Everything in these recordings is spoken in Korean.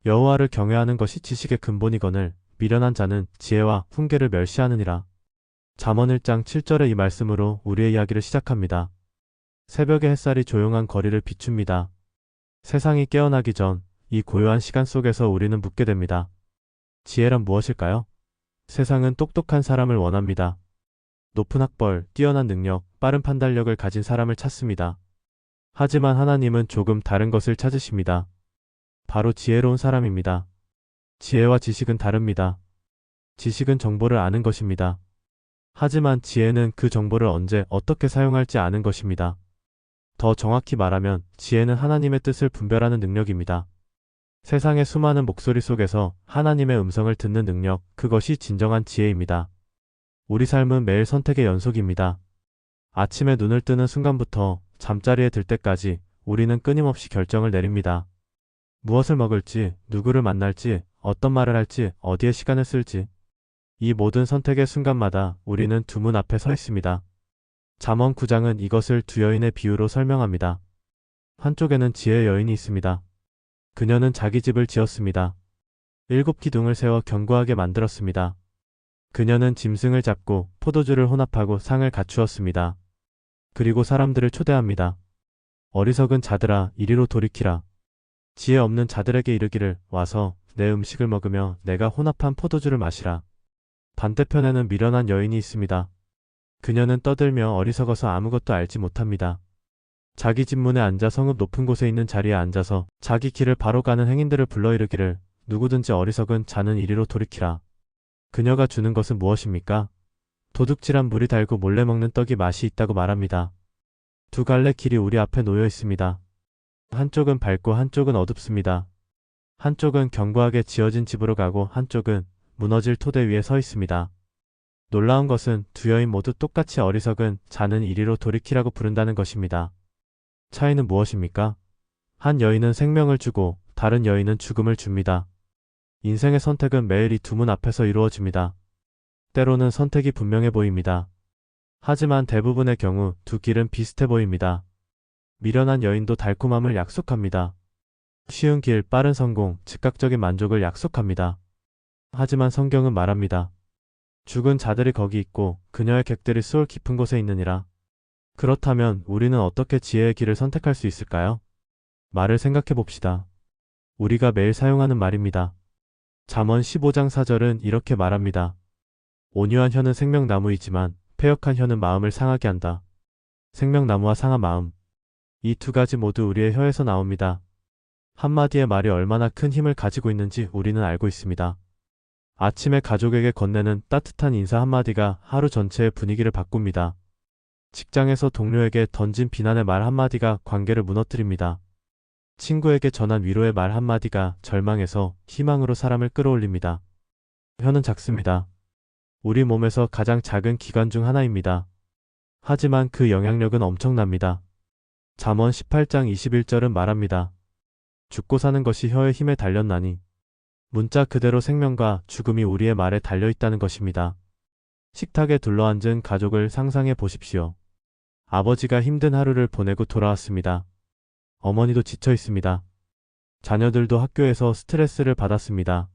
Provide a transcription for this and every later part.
여호와를 경외하는 것이 지식의 근본이거늘 미련한 자는 지혜와 훈계를 멸시하느니라. 잠언 1장 7절의 이 말씀으로 우리의 이야기를 시작합니다. 새벽의 햇살이 조용한 거리를 비춥니다. 세상이 깨어나기 전 이 고요한 시간 속에서 우리는 묻게 됩니다. 지혜란 무엇일까요? 세상은 똑똑한 사람을 원합니다. 높은 학벌, 뛰어난 능력, 빠른 판단력을 가진 사람을 찾습니다. 하지만 하나님은 조금 다른 것을 찾으십니다. 바로 지혜로운 사람입니다. 지혜와 지식은 다릅니다. 지식은 정보를 아는 것입니다. 하지만 지혜는 그 정보를 언제 어떻게 사용할지 아는 것입니다. 더 정확히 말하면 지혜는 하나님의 뜻을 분별하는 능력입니다. 세상의 수많은 목소리 속에서 하나님의 음성을 듣는 능력, 그것이 진정한 지혜입니다. 우리 삶은 매일 선택의 연속입니다. 아침에 눈을 뜨는 순간부터 잠자리에 들 때까지 우리는 끊임없이 결정을 내립니다. 무엇을 먹을지, 누구를 만날지, 어떤 말을 할지, 어디에 시간을 쓸지. 이 모든 선택의 순간마다 우리는 두 문 앞에 서 있습니다. 잠언 9장은 이것을 두 여인의 비유로 설명합니다. 한쪽에는 지혜의 여인이 있습니다. 그녀는 자기 집을 지었습니다. 7기둥을 세워 견고하게 만들었습니다. 그녀는 짐승을 잡고 포도주를 혼합하고 상을 갖추었습니다. 그리고 사람들을 초대합니다. 어리석은 자들아, 이리로 돌이키라. 지혜 없는 자들에게 이르기를, 와서 내 음식을 먹으며 내가 혼합한 포도주를 마시라. 반대편에는 미련한 여인이 있습니다. 그녀는 떠들며 어리석어서 아무것도 알지 못합니다. 자기 집 문에 앉아 성읍 높은 곳에 있는 자리에 앉아서 자기 길을 바로 가는 행인들을 불러 이르기를, 누구든지 어리석은 자는 이리로 돌이키라. 그녀가 주는 것은 무엇입니까? 도둑질한 물이 달고 몰래 먹는 떡이 맛이 있다고 말합니다. 두 갈래 길이 우리 앞에 놓여 있습니다. 한쪽은 밝고 한쪽은 어둡습니다. 한쪽은 견고하게 지어진 집으로 가고 한쪽은 무너질 토대 위에 서 있습니다. 놀라운 것은 두 여인 모두 똑같이 어리석은 자는 이리로 돌이키라고 부른다는 것입니다. 차이는 무엇입니까? 한 여인은 생명을 주고 다른 여인은 죽음을 줍니다. 인생의 선택은 매일 이 두 문 앞에서 이루어집니다. 때로는 선택이 분명해 보입니다. 하지만 대부분의 경우 두 길은 비슷해 보입니다. 미련한 여인도 달콤함을 약속합니다. 쉬운 길, 빠른 성공, 즉각적인 만족을 약속합니다. 하지만 성경은 말합니다. 죽은 자들이 거기 있고 그녀의 객들이 수월 깊은 곳에 있느니라. 그렇다면 우리는 어떻게 지혜의 길을 선택할 수 있을까요? 말을 생각해 봅시다. 우리가 매일 사용하는 말입니다. 잠언 15장 4절은 이렇게 말합니다. 온유한 혀는 생명나무이지만 패역한 혀는 마음을 상하게 한다. 생명나무와 상한 마음. 이 두 가지 모두 우리의 혀에서 나옵니다. 한마디의 말이 얼마나 큰 힘을 가지고 있는지 우리는 알고 있습니다. 아침에 가족에게 건네는 따뜻한 인사 한마디가 하루 전체의 분위기를 바꿉니다. 직장에서 동료에게 던진 비난의 말 한마디가 관계를 무너뜨립니다. 친구에게 전한 위로의 말 한마디가 절망에서 희망으로 사람을 끌어올립니다. 혀는 작습니다. 우리 몸에서 가장 작은 기관 중 하나입니다. 하지만 그 영향력은 엄청납니다. 잠언 18장 21절은 말합니다. 죽고 사는 것이 혀의 힘에 달렸나니. 문자 그대로 생명과 죽음이 우리의 말에 달려있다는 것입니다. 식탁에 둘러앉은 가족을 상상해 보십시오. 아버지가 힘든 하루를 보내고 돌아왔습니다. 어머니도 지쳐 있습니다. 자녀들도 학교에서 스트레스를 받았습니다.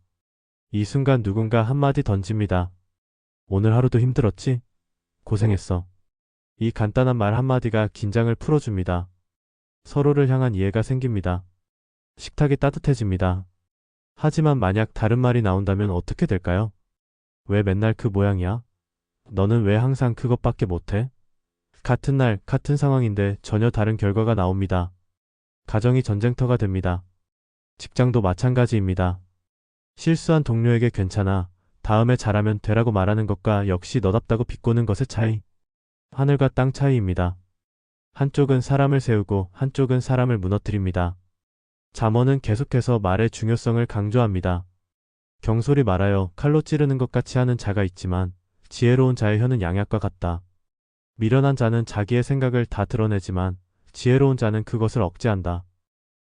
이 순간 누군가 한마디 던집니다. 오늘 하루도 힘들었지? 고생했어. 이 간단한 말 한마디가 긴장을 풀어줍니다. 서로를 향한 이해가 생깁니다. 식탁이 따뜻해집니다. 하지만 만약 다른 말이 나온다면 어떻게 될까요? 왜 맨날 그 모양이야? 너는 왜 항상 그것밖에 못해? 같은 날, 같은 상황인데 전혀 다른 결과가 나옵니다. 가정이 전쟁터가 됩니다. 직장도 마찬가지입니다. 실수한 동료에게 괜찮아, 다음에 잘하면 되라고 말하는 것과 역시 너답다고 비꼬는 것의 차이. 하늘과 땅 차이입니다. 한쪽은 사람을 세우고 한쪽은 사람을 무너뜨립니다. 잠언은 계속해서 말의 중요성을 강조합니다. 경솔히 말하여 칼로 찌르는 것 같이 하는 자가 있지만 지혜로운 자의 혀는 양약과 같다. 미련한 자는 자기의 생각을 다 드러내지만 지혜로운 자는 그것을 억제한다.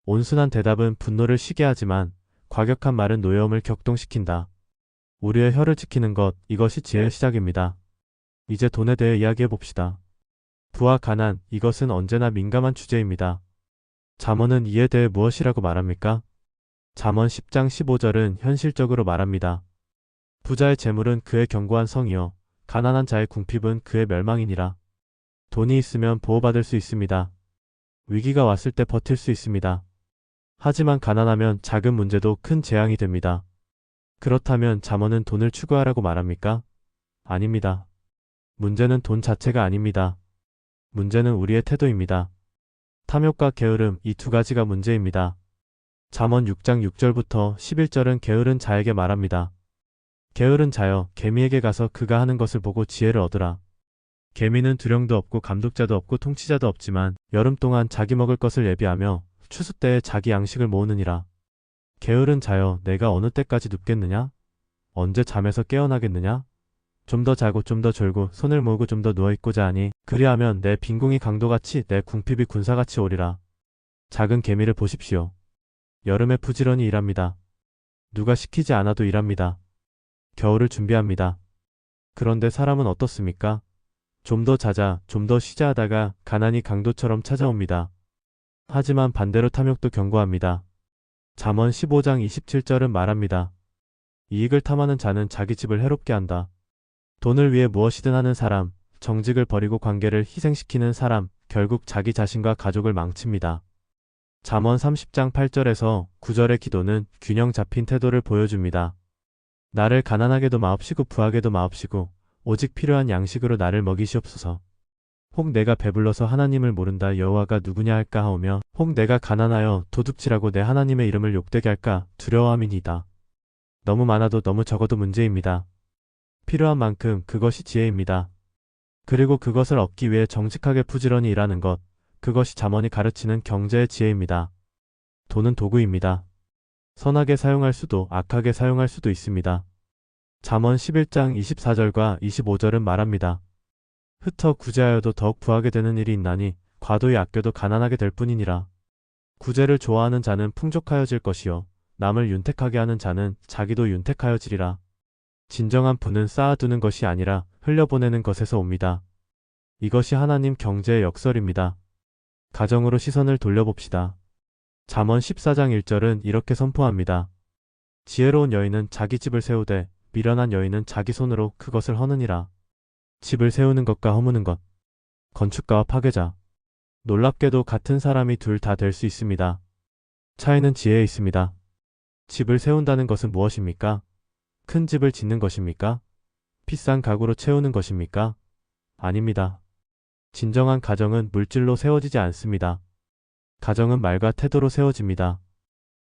온순한 대답은 분노를 쉬게 하지만 과격한 말은 노여움을 격동시킨다. 우리의 혀를 지키는 것, 이것이 지혜의 시작입니다. 이제 돈에 대해 이야기해 봅시다. 부와 가난, 이것은 언제나 민감한 주제입니다. 잠언은 이에 대해 무엇이라고 말합니까? 잠언 10장 15절은 현실적으로 말합니다. 부자의 재물은 그의 견고한 성이요 가난한 자의 궁핍은 그의 멸망이니라. 돈이 있으면 보호받을 수 있습니다. 위기가 왔을 때 버틸 수 있습니다. 하지만 가난하면 작은 문제도 큰 재앙이 됩니다. 그렇다면 잠언은 돈을 추구하라고 말합니까? 아닙니다. 문제는 돈 자체가 아닙니다. 문제는 우리의 태도입니다. 탐욕과 게으름, 이 두 가지가 문제입니다. 잠언 6장 6절부터 11절은 게으른 자에게 말합니다. 게으른 자여, 개미에게 가서 그가 하는 것을 보고 지혜를 얻으라. 개미는 두령도 없고 감독자도 없고 통치자도 없지만 여름 동안 자기 먹을 것을 예비하며 추수 때에 자기 양식을 모으느니라. 게으른 자여, 내가 어느 때까지 눕겠느냐? 언제 잠에서 깨어나겠느냐? 좀 더 자고 좀 더 졸고 손을 모으고 좀 더 누워있고자 하니 그리하면 내 빈궁이 강도같이 내 궁핍이 군사같이 오리라. 작은 개미를 보십시오. 여름에 부지런히 일합니다. 누가 시키지 않아도 일합니다. 겨울을 준비합니다. 그런데 사람은 어떻습니까? 좀 더 자자, 좀 더 쉬자 하다가 가난이 강도처럼 찾아옵니다. 하지만 반대로 탐욕도 견고합니다. 잠언 15장 27절은 말합니다. 이익을 탐하는 자는 자기 집을 해롭게 한다. 돈을 위해 무엇이든 하는 사람, 정직을 버리고 관계를 희생시키는 사람, 결국 자기 자신과 가족을 망칩니다. 잠언 30장 8절에서 9절의 기도는 균형 잡힌 태도를 보여줍니다. 나를 가난하게도 마옵시고 부하게도 마옵시고 오직 필요한 양식으로 나를 먹이시옵소서. 혹 내가 배불러서 하나님을 모른다 여호와가 누구냐 할까 하오며 혹 내가 가난하여 도둑질하고 내 하나님의 이름을 욕되게 할까 두려워함이니이다. 너무 많아도 너무 적어도 문제입니다. 필요한 만큼 그것이 지혜입니다. 그리고 그것을 얻기 위해 정직하게 부지런히 일하는 것, 그것이 잠언이 가르치는 경제의 지혜입니다. 돈은 도구입니다. 선하게 사용할 수도 악하게 사용할 수도 있습니다. 잠언 11장 24절과 25절은 말합니다. 흩어 구제하여도 더욱 부하게 되는 일이 있나니 과도히 아껴도 가난하게 될 뿐이니라. 구제를 좋아하는 자는 풍족하여질 것이요 남을 윤택하게 하는 자는 자기도 윤택하여지리라. 진정한 부는 쌓아두는 것이 아니라 흘려보내는 것에서 옵니다. 이것이 하나님 경제의 역설입니다. 가정으로 시선을 돌려봅시다. 잠언 14장 1절은 이렇게 선포합니다. 지혜로운 여인은 자기 집을 세우되 미련한 여인은 자기 손으로 그것을 허느니라. 집을 세우는 것과 허무는 것, 건축가와 파괴자. 놀랍게도 같은 사람이 둘 다 될 수 있습니다. 차이는 지혜에 있습니다. 집을 세운다는 것은 무엇입니까? 큰 집을 짓는 것입니까? 비싼 가구로 채우는 것입니까? 아닙니다. 진정한 가정은 물질로 세워지지 않습니다. 가정은 말과 태도로 세워집니다.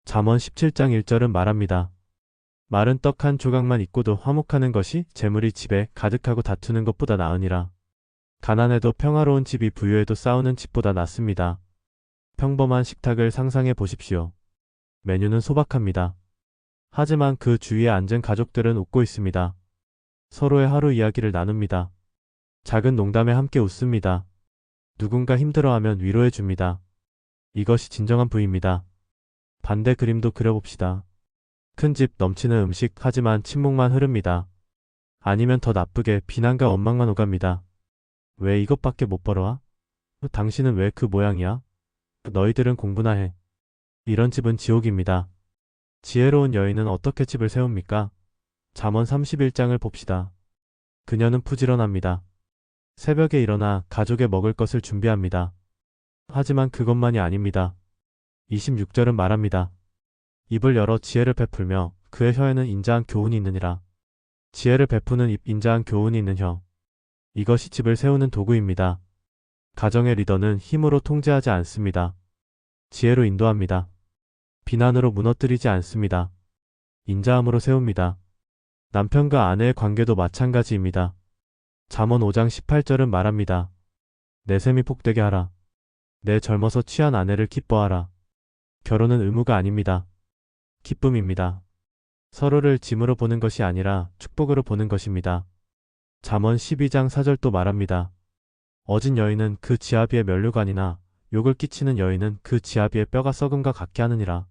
잠언 17장 1절은 말합니다. 마른 떡 한 조각만 있고도 화목하는 것이 재물이 집에 가득하고 다투는 것보다 나으니라. 가난해도 평화로운 집이 부유해도 싸우는 집보다 낫습니다. 평범한 식탁을 상상해 보십시오. 메뉴는 소박합니다. 하지만 그 주위에 앉은 가족들은 웃고 있습니다. 서로의 하루 이야기를 나눕니다. 작은 농담에 함께 웃습니다. 누군가 힘들어하면 위로해 줍니다. 이것이 진정한 부입니다. 반대 그림도 그려봅시다. 큰 집, 넘치는 음식, 하지만 침묵만 흐릅니다. 아니면 더 나쁘게 비난과 원망만 오갑니다. 왜 이것밖에 못 벌어와? 당신은 왜 그 모양이야? 너희들은 공부나 해. 이런 집은 지옥입니다. 지혜로운 여인은 어떻게 집을 세웁니까? 잠언 31장을 봅시다. 그녀는 부지런합니다. 새벽에 일어나 가족에 먹을 것을 준비합니다. 하지만 그것만이 아닙니다. 26절은 말합니다. 입을 열어 지혜를 베풀며 그의 혀에는 인자한 교훈이 있느니라. 지혜를 베푸는 입, 인자한 교훈이 있는 혀. 이것이 집을 세우는 도구입니다. 가정의 리더는 힘으로 통제하지 않습니다. 지혜로 인도합니다. 비난으로 무너뜨리지 않습니다. 인자함으로 세웁니다. 남편과 아내의 관계도 마찬가지입니다. 잠언 5장 18절은 말합니다. 내 셈이 복되게 하라. 내 젊어서 취한 아내를 기뻐하라. 결혼은 의무가 아닙니다. 기쁨입니다. 서로를 짐으로 보는 것이 아니라 축복으로 보는 것입니다. 잠언 12장 4절도 말합니다. 어진 여인은 그 지아비의 면류관이나 욕을 끼치는 여인은 그 지아비의 뼈가 썩음과 같게 하느니라.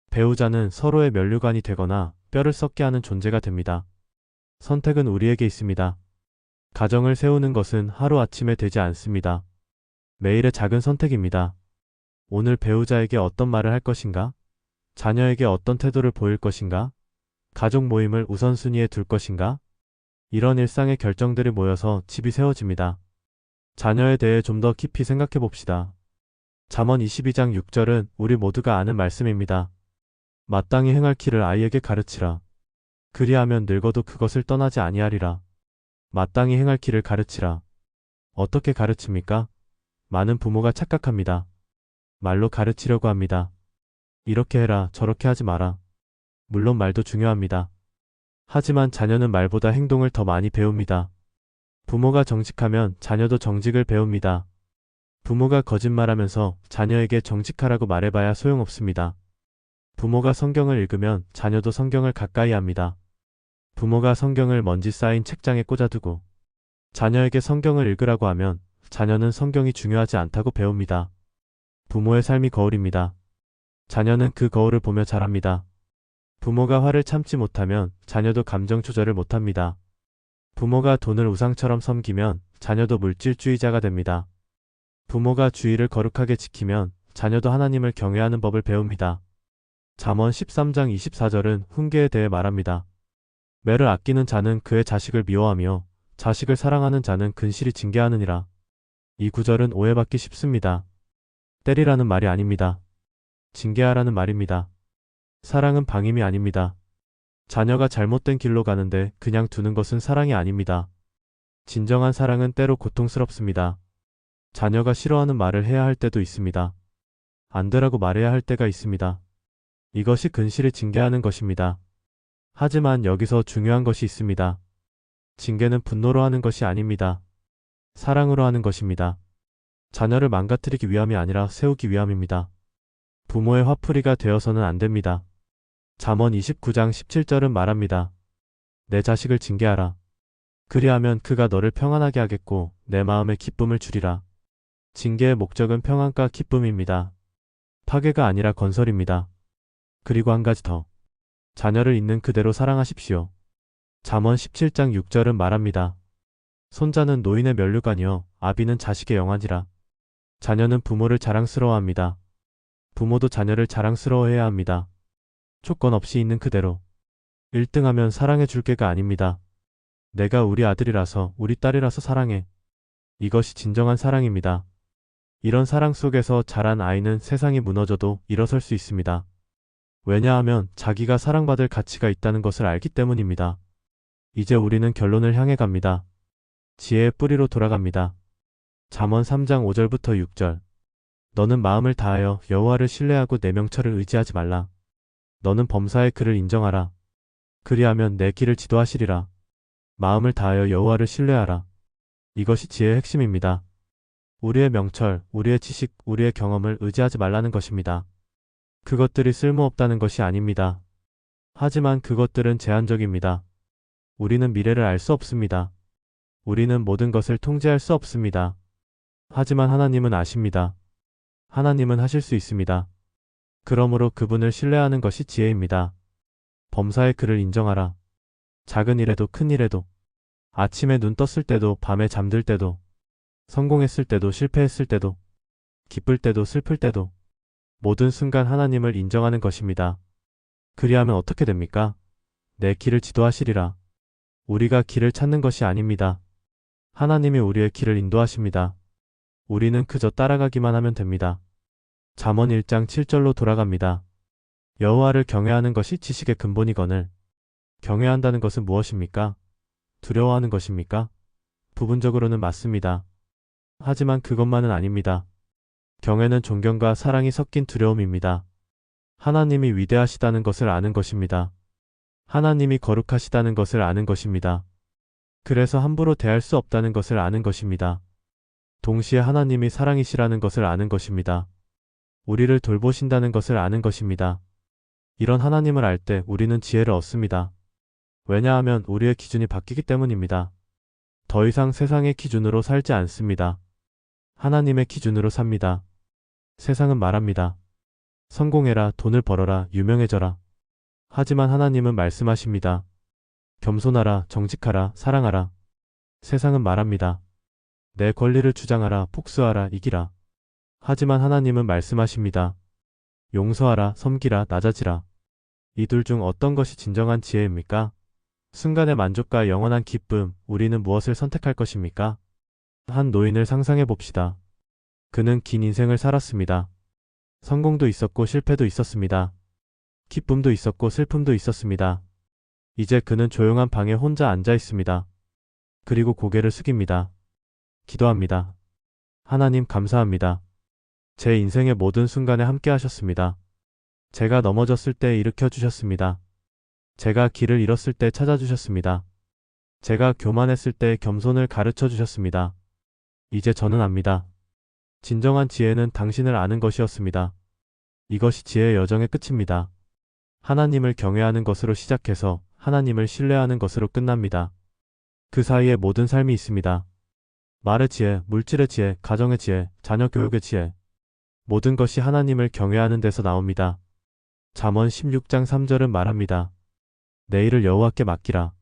배우자는 서로의 면류관이 되거나 뼈를 썩게 하는 존재가 됩니다. 선택은 우리에게 있습니다. 가정을 세우는 것은 하루아침에 되지 않습니다. 매일의 작은 선택입니다. 오늘 배우자에게 어떤 말을 할 것인가? 자녀에게 어떤 태도를 보일 것인가? 가족 모임을 우선순위에 둘 것인가? 이런 일상의 결정들이 모여서 집이 세워집니다. 자녀에 대해 좀 더 깊이 생각해 봅시다. 잠언 22장 6절은 우리 모두가 아는 말씀입니다. 마땅히 행할 길을 아이에게 가르치라. 그리하면 늙어도 그것을 떠나지 아니하리라. 마땅히 행할 길을 가르치라. 어떻게 가르칩니까? 많은 부모가 착각합니다. 말로 가르치려고 합니다. 이렇게 해라, 저렇게 하지 마라. 물론 말도 중요합니다. 하지만 자녀는 말보다 행동을 더 많이 배웁니다. 부모가 정직하면 자녀도 정직을 배웁니다. 부모가 거짓말하면서 자녀에게 정직하라고 말해봐야 소용없습니다. 부모가 성경을 읽으면 자녀도 성경을 가까이 합니다. 부모가 성경을 먼지 쌓인 책장에 꽂아두고 자녀에게 성경을 읽으라고 하면 자녀는 성경이 중요하지 않다고 배웁니다. 부모의 삶이 거울입니다. 자녀는 그 거울을 보며 자랍니다. 부모가 화를 참지 못하면 자녀도 감정 조절을 못합니다. 부모가 돈을 우상처럼 섬기면 자녀도 물질주의자가 됩니다. 부모가 주의를 거룩하게 지키면 자녀도 하나님을 경외하는 법을 배웁니다. 잠언 13장 24절은 훈계에 대해 말합니다. 매를 아끼는 자는 그의 자식을 미워하며 자식을 사랑하는 자는 근실히 징계하느니라. 이 구절은 오해받기 쉽습니다. 때리라는 말이 아닙니다. 징계하라는 말입니다. 사랑은 방임이 아닙니다. 자녀가 잘못된 길로 가는데 그냥 두는 것은 사랑이 아닙니다. 진정한 사랑은 때로 고통스럽습니다. 자녀가 싫어하는 말을 해야 할 때도 있습니다. 안 되라고 말해야 할 때가 있습니다. 이것이 근실을 징계하는 것입니다. 하지만 여기서 중요한 것이 있습니다. 징계는 분노로 하는 것이 아닙니다. 사랑으로 하는 것입니다. 자녀를 망가뜨리기 위함이 아니라 세우기 위함입니다. 부모의 화풀이가 되어서는 안 됩니다. 잠언 29장 17절은 말합니다. 내 자식을 징계하라. 그리하면 그가 너를 평안하게 하겠고 내 마음에 기쁨을 주리라. 징계의 목적은 평안과 기쁨입니다. 파괴가 아니라 건설입니다. 그리고 한 가지 더. 자녀를 있는 그대로 사랑하십시오. 잠언 17장 6절은 말합니다. 손자는 노인의 면류관이요 아비는 자식의 영안이라. 자녀는 부모를 자랑스러워합니다. 부모도 자녀를 자랑스러워해야 합니다. 조건 없이 있는 그대로. 1등하면 사랑해 줄 게가 아닙니다. 내가 우리 아들이라서 우리 딸이라서 사랑해. 이것이 진정한 사랑입니다. 이런 사랑 속에서 자란 아이는 세상이 무너져도 일어설 수 있습니다. 왜냐하면 자기가 사랑받을 가치가 있다는 것을 알기 때문입니다. 이제 우리는 결론을 향해 갑니다. 지혜의 뿌리로 돌아갑니다. 잠언 3장 5절부터 6절. 너는 마음을 다하여 여호와를 신뢰하고 내 명철을 의지하지 말라. 너는 범사의 그를 인정하라. 그리하면 내 길을 지도하시리라. 마음을 다하여 여호와를 신뢰하라. 이것이 지혜의 핵심입니다. 우리의 명철, 우리의 지식, 우리의 경험을 의지하지 말라는 것입니다. 그것들이 쓸모없다는 것이 아닙니다. 하지만 그것들은 제한적입니다. 우리는 미래를 알 수 없습니다. 우리는 모든 것을 통제할 수 없습니다. 하지만 하나님은 아십니다. 하나님은 하실 수 있습니다. 그러므로 그분을 신뢰하는 것이 지혜입니다. 범사의 그를 인정하라. 작은 일에도 큰 일에도, 아침에 눈 떴을 때도 밤에 잠들 때도, 성공했을 때도 실패했을 때도, 기쁠 때도 슬플 때도, 모든 순간 하나님을 인정하는 것입니다. 그리하면 어떻게 됩니까? 내 길을 지도하시리라. 우리가 길을 찾는 것이 아닙니다. 하나님이 우리의 길을 인도하십니다. 우리는 그저 따라가기만 하면 됩니다. 잠언 1장 7절로 돌아갑니다. 여호와를 경외하는 것이 지식의 근본이거늘. 경외한다는 것은 무엇입니까? 두려워하는 것입니까? 부분적으로는 맞습니다. 하지만 그것만은 아닙니다. 경외는 존경과 사랑이 섞인 두려움입니다. 하나님이 위대하시다는 것을 아는 것입니다. 하나님이 거룩하시다는 것을 아는 것입니다. 그래서 함부로 대할 수 없다는 것을 아는 것입니다. 동시에 하나님이 사랑이시라는 것을 아는 것입니다. 우리를 돌보신다는 것을 아는 것입니다. 이런 하나님을 알 때 우리는 지혜를 얻습니다. 왜냐하면 우리의 기준이 바뀌기 때문입니다. 더 이상 세상의 기준으로 살지 않습니다. 하나님의 기준으로 삽니다. 세상은 말합니다. 성공해라, 돈을 벌어라, 유명해져라. 하지만 하나님은 말씀하십니다. 겸손하라, 정직하라, 사랑하라. 세상은 말합니다. 내 권리를 주장하라, 복수하라, 이기라. 하지만 하나님은 말씀하십니다. 용서하라, 섬기라, 낮아지라. 이 둘 중 어떤 것이 진정한 지혜입니까? 순간의 만족과 영원한 기쁨, 우리는 무엇을 선택할 것입니까? 한 노인을 상상해 봅시다. 그는 긴 인생을 살았습니다. 성공도 있었고 실패도 있었습니다. 기쁨도 있었고 슬픔도 있었습니다. 이제 그는 조용한 방에 혼자 앉아 있습니다. 그리고 고개를 숙입니다. 기도합니다. 하나님 감사합니다. 제 인생의 모든 순간에 함께 하셨습니다. 제가 넘어졌을 때 일으켜 주셨습니다. 제가 길을 잃었을 때 찾아주셨습니다. 제가 교만했을 때 겸손을 가르쳐 주셨습니다. 이제 저는 압니다. 진정한 지혜는 당신을 아는 것이었습니다. 이것이 지혜의 여정의 끝입니다. 하나님을 경외하는 것으로 시작해서 하나님을 신뢰하는 것으로 끝납니다. 그 사이에 모든 삶이 있습니다. 말의 지혜, 물질의 지혜, 가정의 지혜, 자녀 교육의 지혜. 모든 것이 하나님을 경외하는 데서 나옵니다. 잠언 16장 3절은 말합니다. 내일을 여호와께 맡기라.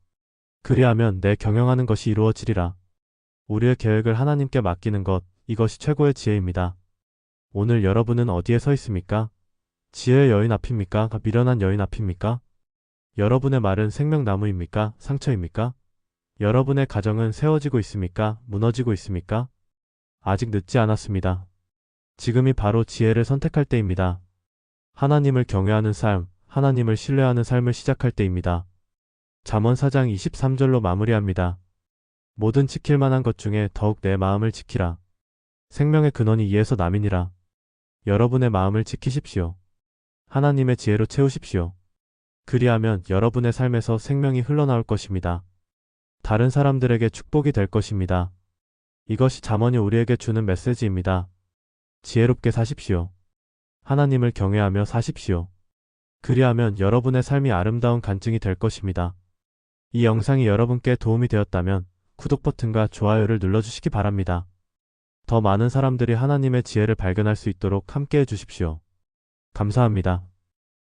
그리하면 내 경영하는 것이 이루어지리라. 우리의 계획을 하나님께 맡기는 것, 이것이 최고의 지혜입니다. 오늘 여러분은 어디에 서 있습니까? 지혜의 여인 앞입니까? 미련한 여인 앞입니까? 여러분의 말은 생명나무입니까? 상처입니까? 여러분의 가정은 세워지고 있습니까? 무너지고 있습니까? 아직 늦지 않았습니다. 지금이 바로 지혜를 선택할 때입니다. 하나님을 경외하는 삶, 하나님을 신뢰하는 삶을 시작할 때입니다. 잠언 4장 23절로 마무리합니다. 모든 지킬 만한 것 중에 더욱 내 마음을 지키라. 생명의 근원이 이에서 남이니라. 여러분의 마음을 지키십시오. 하나님의 지혜로 채우십시오. 그리하면 여러분의 삶에서 생명이 흘러나올 것입니다. 다른 사람들에게 축복이 될 것입니다. 이것이 잠언이 우리에게 주는 메시지입니다. 지혜롭게 사십시오. 하나님을 경외하며 사십시오. 그리하면 여러분의 삶이 아름다운 간증이 될 것입니다. 이 영상이 여러분께 도움이 되었다면 구독 버튼과 좋아요를 눌러주시기 바랍니다. 더 많은 사람들이 하나님의 지혜를 발견할 수 있도록 함께 해주십시오. 감사합니다.